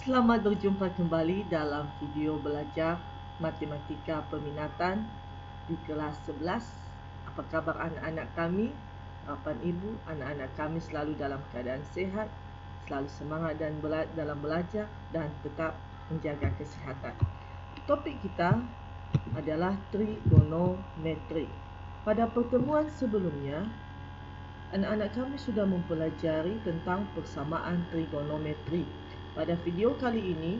Selamat berjumpa kembali dalam video belajar matematika peminatan di kelas 11. Apa khabar anak-anak kami? Harapan ibu, anak-anak kami selalu dalam keadaan sehat, selalu semangat dalam belajar dan tetap menjaga kesihatan. Topik kita adalah trigonometri. Pada pertemuan sebelumnya, anak-anak kami sudah mempelajari tentang persamaan trigonometri. Pada video kali ini,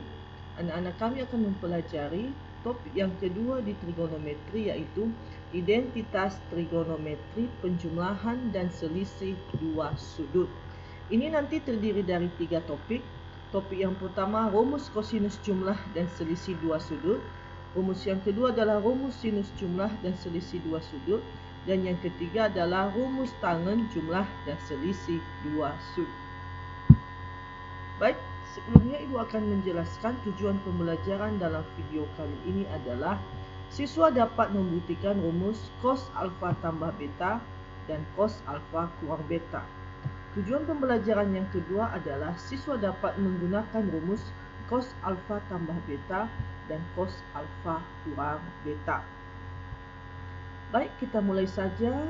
anak-anak kami akan mempelajari topik yang kedua di trigonometri, yaitu identitas trigonometri penjumlahan dan selisih dua sudut. Ini nanti terdiri dari 3 topik. Topik yang pertama, rumus kosinus jumlah dan selisih dua sudut. Rumus yang kedua adalah rumus sinus jumlah dan selisih dua sudut. Dan yang ketiga adalah rumus tangen jumlah dan selisih dua sudut. Baik, sebelumnya ibu akan menjelaskan tujuan pembelajaran dalam video kali ini adalah siswa dapat membuktikan rumus cos alfa tambah beta dan cos alfa kurang beta. Tujuan pembelajaran yang kedua adalah siswa dapat menggunakan rumus cos alfa tambah beta dan cos alfa kurang beta. Baik, kita mulai saja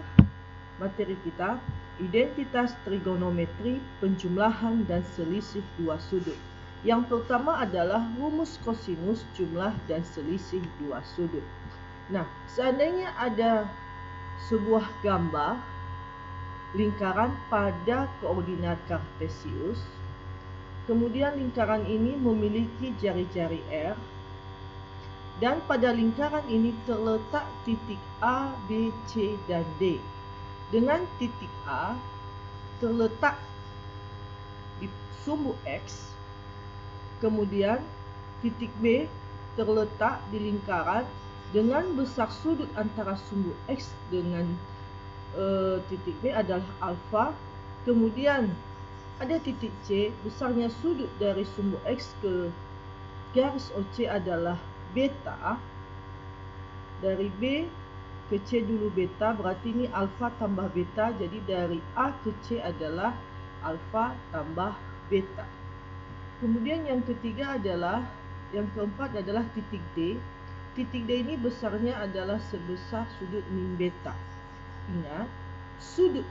materi kita. Identitas trigonometri penjumlahan dan selisih dua sudut. Yang pertama adalah rumus kosinus jumlah dan selisih dua sudut. Nah, seandainya ada sebuah gambar lingkaran pada koordinat kartesius, kemudian lingkaran ini memiliki jari-jari R, dan pada lingkaran ini terletak titik A, B, C, dan D. Dengan titik A terletak di sumbu X, kemudian titik B terletak di lingkaran dengan besar sudut antara sumbu X dengan titik B adalah alfa, kemudian ada titik C, besarnya sudut dari sumbu X ke garis OC adalah beta. Dari B ke C dulu beta, berarti ini alfa tambah beta, jadi dari A ke C adalah alfa tambah beta. Kemudian yang ketiga adalah, yang keempat adalah titik D. Titik D ini besarnya adalah sebesar sudut min beta. Ingat, sudut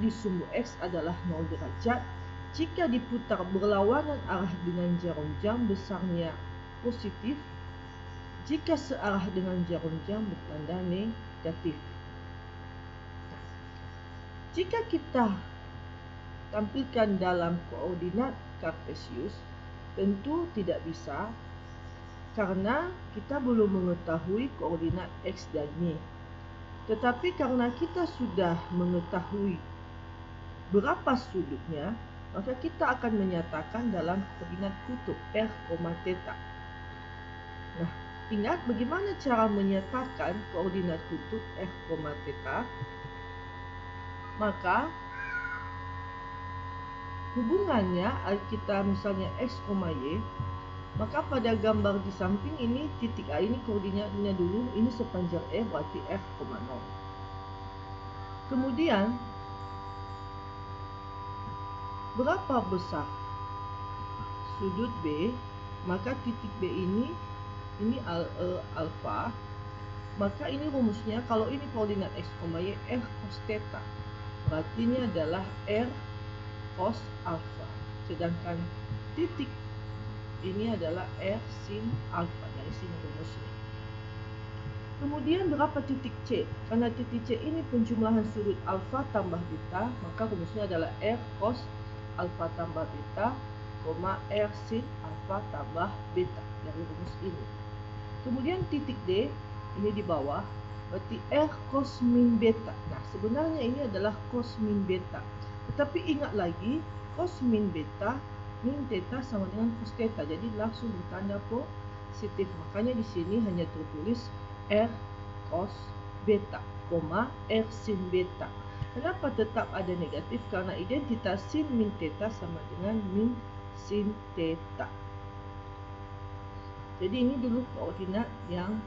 di sumbu X adalah 0 derajat. Jika diputar berlawanan arah dengan jarum jam, besarnya positif. Jika searah dengan jarum jam, bertanda negatif. Jika kita tampilkan dalam koordinat kartesius, tentu tidak bisa karena kita belum mengetahui koordinat X dan Y. Tetapi karena kita sudah mengetahui berapa sudutnya, maka kita akan menyatakan dalam koordinat kutub R, theta. Nah, ingat bagaimana cara menyatakan koordinat kutub R, theta? Maka hubungannya kita misalnya X, Y, maka pada gambar di samping ini titik A ini koordinatnya dulu, ini sepanjang R berarti R, 0. Kemudian berapa besar sudut B? Maka titik B ini alfa. Maka ini rumusnya, kalau ini koordinat X, Y, R cos theta. Berarti ini adalah R cos alfa. Sedangkan titik ini adalah R sin alfa. Dari sini rumusnya. Kemudian berapa titik C? Karena titik C ini penjumlahan sudut alfa tambah beta, maka rumusnya adalah R cos alfa tambah beta, R sin alfa tambah beta dari rumus ini. Kemudian titik D ini di bawah, berarti R cos min beta. Nah, sebenarnya ini adalah cos min beta. Tetapi ingat lagi, cos min beta, min theta sama dengan cos theta. Jadi langsung bertanda positif. Makanya di sini hanya tertulis R cos beta, R sin beta. Kenapa tetap ada negatif? Karena identitas sin min theta sama dengan min sin theta. Jadi ini dulu koordinat yang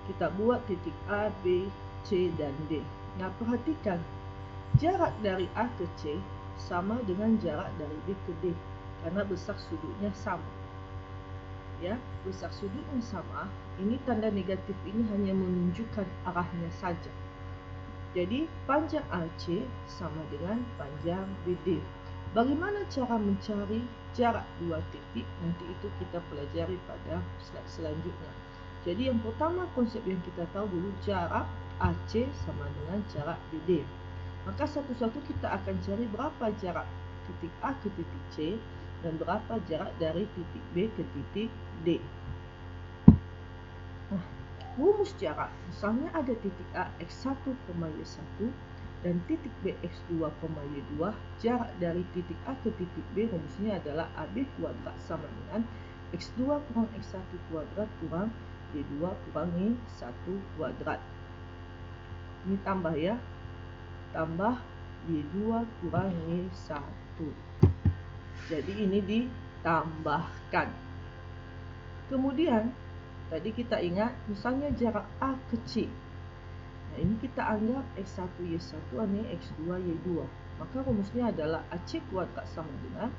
kita buat titik A, B, C, dan D. Nah, perhatikan jarak dari A ke C sama dengan jarak dari B ke D. karena besak sudutnya sama. Ya, besak sudutnya sama. Ini tanda negatif ini hanya menunjukkan arahnya saja. Jadi panjang AC sama dengan panjang BD. Bagaimana cara mencari jarak dua titik? Nanti itu kita pelajari pada slide selanjutnya. Jadi yang pertama konsep yang kita tahu dulu, jarak AC sama dengan jarak BD. Maka satu-satu kita akan cari berapa jarak titik A ke titik C dan berapa jarak dari titik B ke titik D. Nah, rumus jarak, misalnya ada titik A x1, y1 dan titik B x2, y2. Jarak dari titik A ke titik B rumusnya adalah AB kuadrat sama dengan x2 kurang x1 kuadrat kurang y2 kurang y1 kuadrat. Ini tambah ya, tambah y2 kurang y1. Jadi ini ditambahkan. Kemudian tadi kita ingat misalnya jarak A ke C. Nah, ini kita anggap x1 y1 ini x2 y2. Maka rumusnya adalah AC kuadrat sama dengan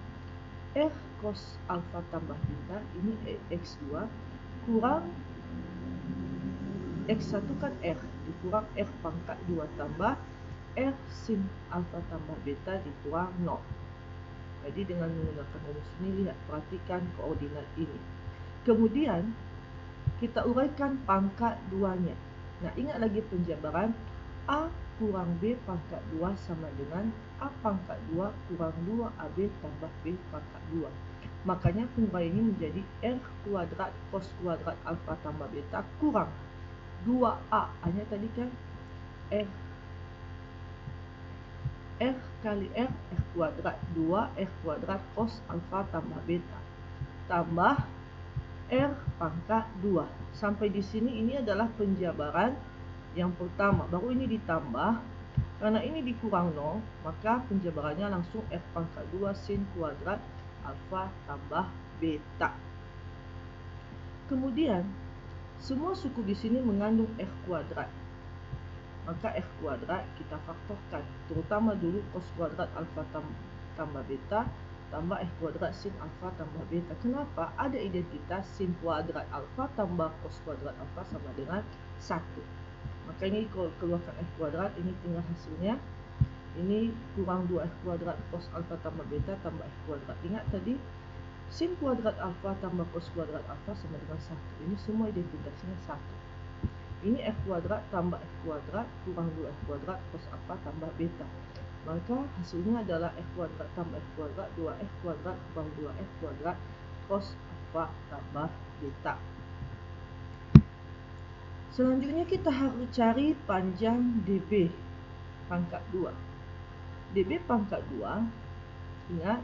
R cos alfa tambah beta, ini x2 kurang x1 kan R dikurang R pangkat 2 tambah R sin alfa tambah beta dikurang 0. Jadi dengan menggunakan rumus ini, lihat, perhatikan koordinat ini. Kemudian kita uraikan pangkat 2-nya. Nah, ingat lagi penjabaran A kurang B pangkat 2 sama dengan A pangkat 2 kurang 2AB tambah B pangkat 2. Makanya penguraian ini menjadi R kuadrat cos kuadrat alfa tambah beta kurang 2A. Hanya tadi kan R kali R kuadrat 2 R kuadrat cos alfa tambah beta tambah R pangkat 2. Sampai di sini ini adalah penjabaran yang pertama. Baru ini ditambah. Karena ini dikurang 0, maka penjabarannya langsung R pangkat 2 sin kuadrat alfa tambah beta. Kemudian semua suku di sini mengandung R kuadrat. Maka F kuadrat kita faktorkan, terutama dulu cos kuadrat alfa tambah beta tambah F kuadrat sin alfa tambah beta. Kenapa? Ada identitas sin kuadrat alfa tambah cos kuadrat alfa sama dengan 1. Maka ini kalau keluarkan F kuadrat, ini tinggal hasilnya. Ini kurang 2 F kuadrat cos alfa tambah beta tambah F kuadrat. Ingat tadi sin kuadrat alfa tambah cos kuadrat alfa sama dengan 1. Ini semua identitasnya 1. Ini F kuadrat tambah F kuadrat kurang 2 F kuadrat cos alfa tambah beta. Maka hasilnya adalah F kuadrat tambah F kuadrat 2F kuadrat kurang 2F kuadrat cos alfa tambah beta. Selanjutnya kita harus cari panjang DB pangkat 2. DB pangkat 2, ingat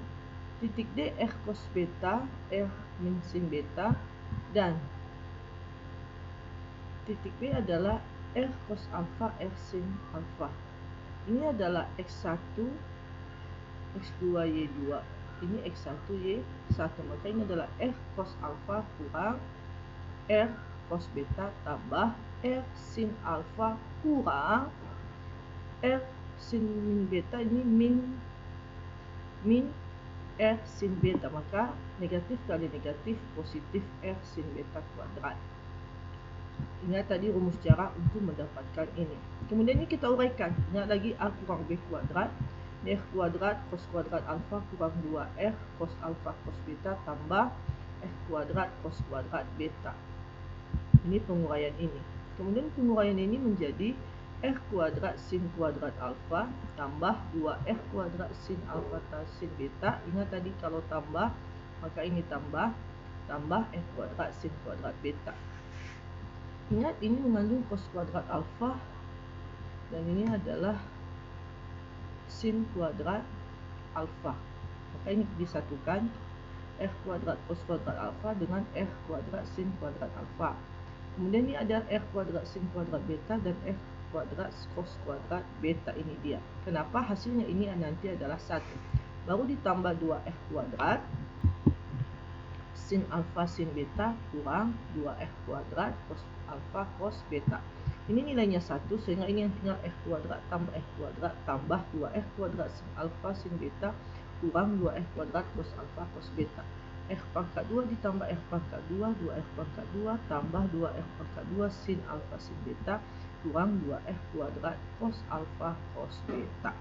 titik D R cos beta R min sin beta dan titik B adalah R cos alfa R sin alfa. Ini adalah X1 X2 Y2. Ini X1 Y1. Maka ini adalah R cos alfa kurang R cos beta tambah R sin alfa kurang R sin beta. Ini min R sin beta. Maka negatif kali negatif positif R sin beta kuadrat. Ingat tadi rumus jarak untuk mendapatkan ini. Kemudian ini kita uraikan. Ingat lagi A kurang B kuadrat. R kuadrat cos kuadrat alfa kurang 2R cos alfa cos beta tambah F kuadrat cos kuadrat beta. Ini penguraian ini. Kemudian penguraian ini menjadi R kuadrat sin kuadrat alfa tambah 2R kuadrat sin alfa sin beta. Ingat tadi kalau tambah, maka ini tambah F kuadrat sin kuadrat beta. Ingat ini mengandung cos kuadrat alfa dan ini adalah sin kuadrat alfa. Maka ini disatukan F kuadrat cos kuadrat alfa dengan F kuadrat sin kuadrat alfa. Kemudian ini ada F kuadrat sin kuadrat beta dan F kuadrat cos kuadrat beta. Ini dia. Kenapa hasilnya ini nanti adalah 1. Baru ditambah 2F kuadrat sin alfa sin beta kurang 2F kuadrat cos alfa cos beta. Ini nilainya 1, sehingga ini yang tinggal F kuadrat tambah F kuadrat tambah 2F kuadrat sin alfa sin beta kurang 2R kuadrat cos alfa cos beta. R pangkat 2 ditambah R pangkat 2, 2R pangkat 2 tambah 2R pangkat 2 sin alfa sin beta kurang 2R kuadrat cos alfa cos beta.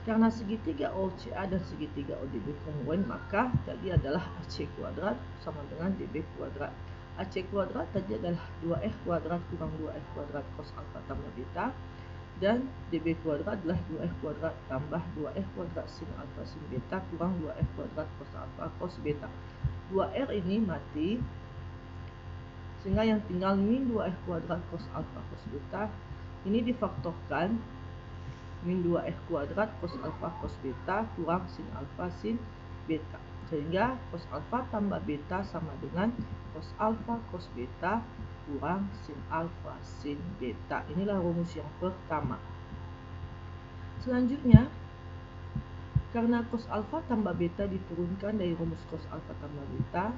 Karena segitiga OCA dan segitiga ODB kongruen, maka tadi adalah AC kuadrat sama dengan DB kuadrat. AC kuadrat tadi adalah 2R kuadrat kurang 2R kuadrat cos alfa tambah beta, dan DB kuadrat adalah 2R kuadrat tambah 2R kuadrat sin alfa sin beta kurang 2R kuadrat cos alfa cos beta. 2R ini mati, sehingga yang tinggal min 2R kuadrat cos alfa cos beta. Ini difaktorkan, min 2R kuadrat cos alfa cos beta kurang sin alfa sin beta, sehingga cos alfa tambah beta sama dengan cos alfa cos beta kurang sin alfa sin beta. Inilah rumus yang pertama. Selanjutnya, karena cos alfa tambah beta diturunkan dari rumus cos alfa tambah beta,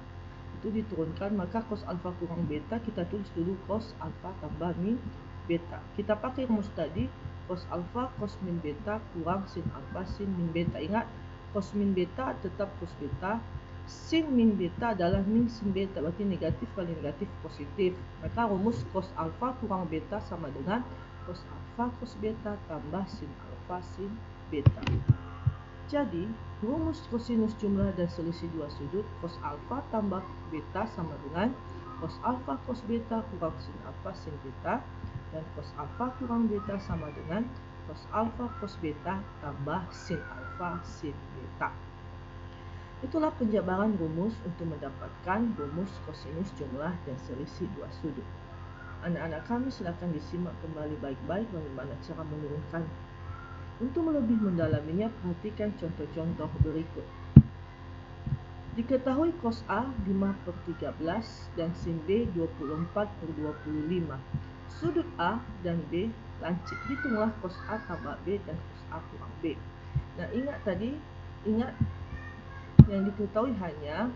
itu diturunkan, maka cos alfa kurang beta kita tulis dulu cos alfa tambah min beta. Kita pakai rumus tadi, cos alfa cos min beta kurang sin alfa sin min beta. Ingat, cos min beta tetap cos beta, sin min beta adalah min sin beta, berarti negatif kali negatif positif. Maka rumus cos alfa kurang beta sama dengan cos alfa cos beta tambah sin alfa sin beta. Jadi rumus kosinus jumlah dan selisih dua sudut, cos alfa tambah beta sama dengan cos alfa cos beta kurang sin alfa sin beta, dan cos alfa kurang beta sama dengan cos alfa cos beta tambah sin alfa sin beta. Itulah penjabaran rumus untuk mendapatkan rumus kosinus jumlah dan selisih dua sudut. Anak-anak kami silakan disimak kembali baik-baik bagaimana cara menurunkan. Untuk lebih mendalaminya, perhatikan contoh-contoh berikut. Diketahui cos A 5/13 dan sin B 24/25. Sudut A dan B lancip. Hitunglah cos A tambah B dan cos A kurang B. Nah, ingat yang diketahui hanya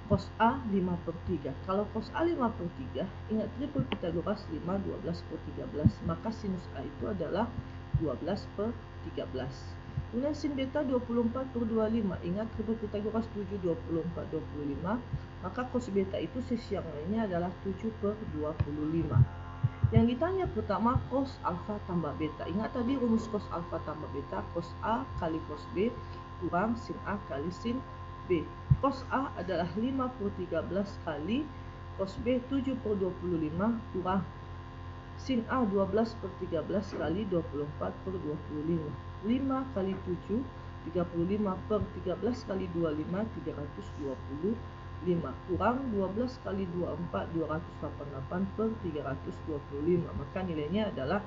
cos A 5/3. Kalau cos A 5/3, ingat triple Pythagoras 5 12/13, maka sinus A itu adalah 12/13. Kemudian sin beta 24/25, ingat triple Pythagoras 7 24/25, maka cos beta itu sisi yang lainnya adalah 7/25. Yang ditanya pertama cos alfa tambah beta. Ingat tadi rumus cos alfa tambah beta, cos A kali cos B kurang sin A kali sin B. Cos A adalah 5/13 kali cos B 7/25 kurang sin A 12/13 kali 24/25. 5 kali 7 35/13 kali 25 325 kurang 12 kali 24 288/325, maka nilainya adalah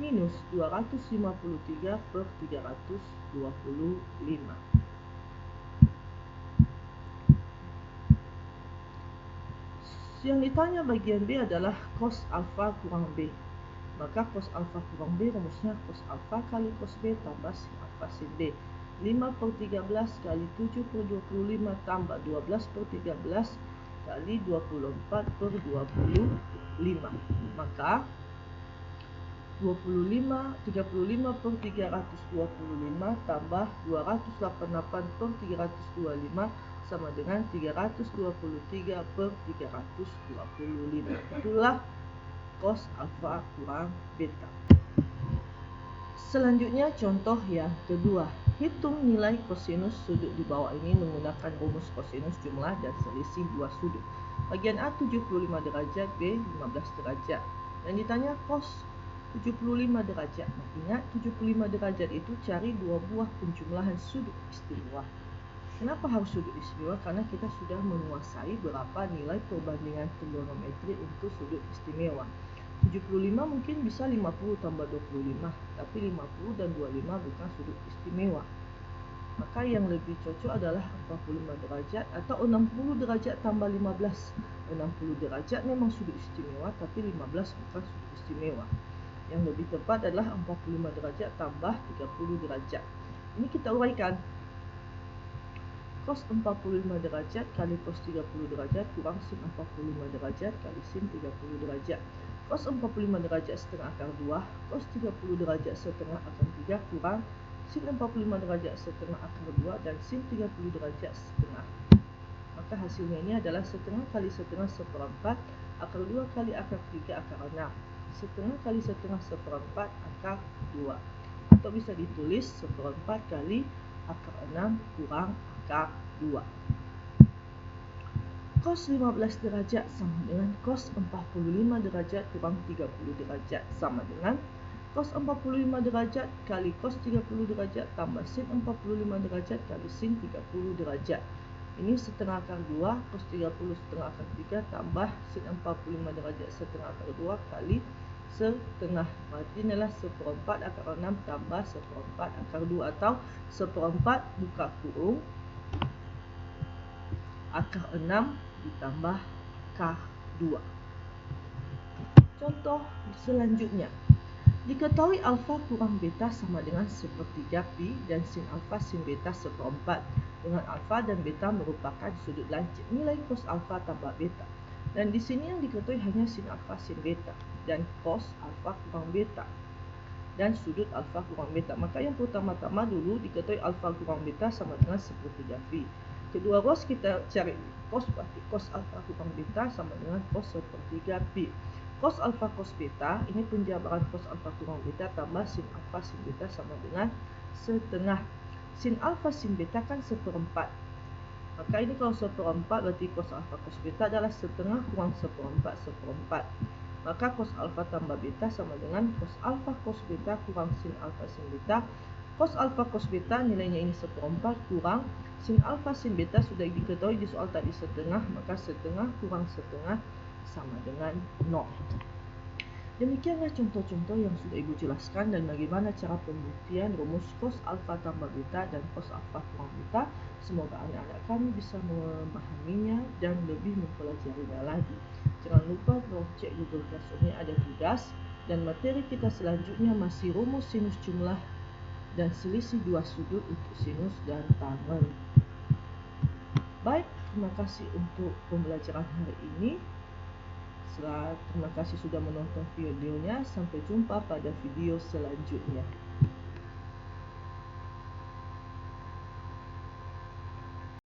minus 253/325. Yang ditanya bagian B adalah cos alfa kurang B. Maka cos alfa kurang B rumusnya cos alfa kali cos B tambah sin alfa sin B. 5/13 kali 7/25 tambah 12/13 kali 24/25. Maka 35/325 tambah 288/325 sama dengan 323/325. Itulah cos alfa kurang beta. Selanjutnya contoh yang kedua. Hitung nilai kosinus sudut di bawah ini menggunakan rumus kosinus jumlah dan selisih dua sudut. Bagian A 75 derajat, B 15 derajat. Dan ditanya cos 75 derajat. Nah, ingat 75 derajat itu cari dua buah penjumlahan sudut istimewa. Kenapa harus sudut istimewa? Karena kita sudah menguasai berapa nilai perbandingan trigonometri untuk sudut istimewa. 75 mungkin bisa 50 tambah 25, tapi 50 dan 25 bukan sudut istimewa. Maka yang lebih cocok adalah 45 derajat atau 60 derajat tambah 15. 60 derajat memang sudut istimewa, tapi 15 bukan sudut istimewa. Yang lebih tepat adalah 45 derajat tambah 30 derajat. Ini kita uraikan. Cos 45 derajat kali cos 30 derajat kurang sin 45 derajat kali sin 30 derajat. Cos 45 derajat setengah akar 2, cos 30 derajat setengah akar 3 kurang sin 45 derajat setengah akar 2 dan sin 30 derajat setengah. Maka hasilnya ini adalah setengah kali setengah seperempat akar 2 kali akar 3 akar 6. Setengah kali setengah seperempat akar 2. Atau bisa ditulis seperempat kali akar 6 kurang akar 2. Cos 15 derajat sama dengan cos 45 derajat kurang 30 derajat sama dengan cos 45 derajat kali cos 30 derajat tambah sin 45 derajat kali sin 30 derajat. Ini setengah akar 2 cos 30 setengah akar 3 tambah sin 45 derajat setengah akar 2 kali setengah. Berarti inilah seperempat akar 6 tambah seperempat akar 2 atau seperempat buka kurung akar 6 ditambah akar 2. Contoh selanjutnya. Diketahui alfa kurang beta sama dengan sepertiga pi dan sin alfa sin beta seperempat. Dengan alfa dan beta merupakan sudut lancip. Nilai cos alfa tambah beta. Dan di sini yang diketahui hanya sin alfa sin beta dan cos alfa kurang beta dan sudut alfa kurang beta. Maka yang pertama-tama dulu diketahui alfa kurang beta sama dengan sepertiga pi. Kedua ruas kita cari cos, berarti cos alfa kurang beta sama dengan cos sepertiga pi. Cos alfa cos beta, ini penjabaran cos alfa kurang beta tambah sin alfa sin beta sama dengan setengah. Sin alfa sin beta kan seperempat. Maka ini kalau seperempat berarti cos alfa cos beta adalah setengah kurang seperempat seperempat. Maka cos alfa tambah beta sama dengan cos alfa cos beta kurang sin alfa sin beta. Cos alfa cos beta nilainya ini seperempat kurang sin alfa sin beta sudah diketahui di soal tadi setengah, maka setengah kurang setengah sama dengan 0. Demikianlah contoh-contoh yang sudah Ibu jelaskan dan bagaimana cara pembuktian rumus cos alfa tambah beta dan cos alfa kurang beta. Semoga anak-anak kami bisa memahaminya dan lebih mempelajarinya lagi. Jangan lupa kalau cek Google Classroom-nya ada tugas, dan materi kita selanjutnya masih rumus sinus jumlah dan selisih dua sudut untuk sinus dan tangen. Baik, terima kasih untuk pembelajaran hari ini. Terima kasih sudah menonton videonya. Sampai jumpa pada video selanjutnya.